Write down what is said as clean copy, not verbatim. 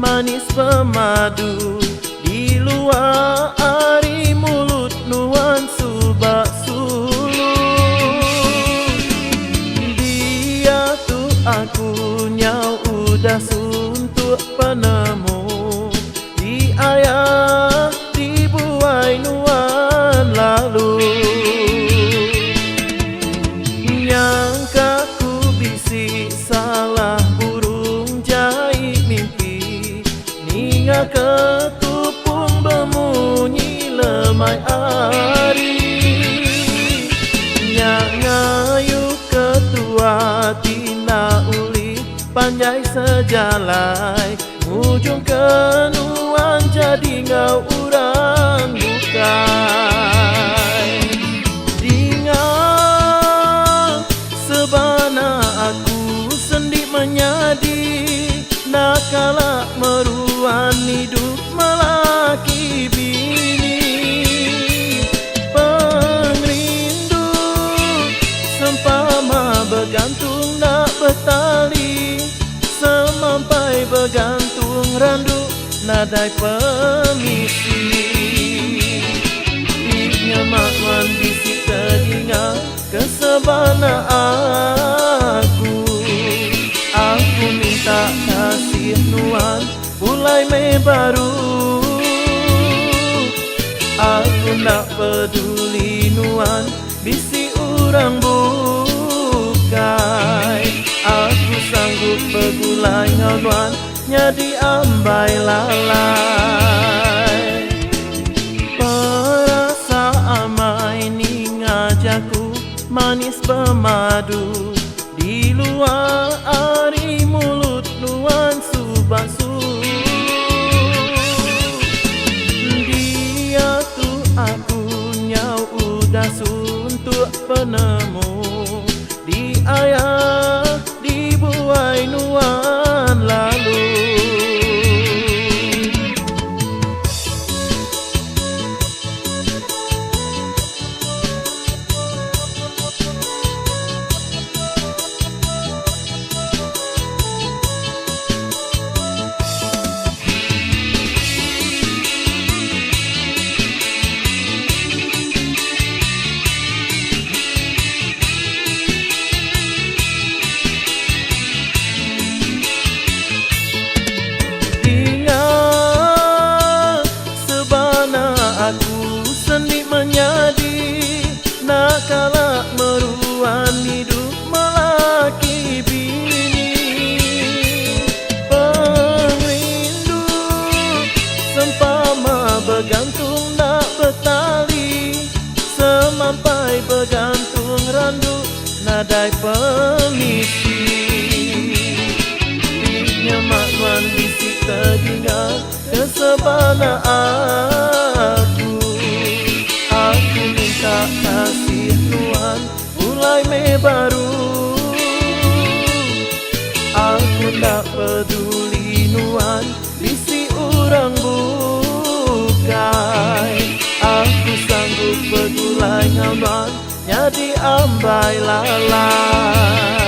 manis pemadu. Di luar ari mulut nuan subak sulu. Dia tu aku nyau udah suntuk penemu. Di ayah dibuai nuan lalu. Nyangka ku bisi salah burung jahit mimpi. Ninga ketupung bemunyi lemai ari. Nyak ngayu ketua tina uli panjai sejalai. Ujung kenuan jadi ngau urang bukai. Dingang sebana aku sendi menyadi. Nakala meruan hidup melaki bini. Pengrindu sempama bergantung nak bertali. Semampai bergantung randu nadai permisi. Iknya makwan bisik telinga kesebana aku. Aku minta kasih nuan mulai Mei baru. Aku nak peduli nuan bisi urang bukai. Aku sanggup begulai ngawan nyadi ambai lalai. Perasa amai ni ngajaku manis pemadu. Di luar ari mulut nuan subak sulu. Dia tu aku nyau udah suntuk penemu. Di ayah dibuai nuan lalu. Aku sendi menyadi. Nakala meruan hidup melaki bini. Pengrindu sempama bergantung nak bertali. Semampai bergantung randu nadai permisi. Iknya makwan bisik telinga kesebana aku. Aku minta kasih nuan mulai Mei baru. Aku tak peduli nuan bisi urang bukai. Aku sanggup begulai ngawan nyadi ambai lalai.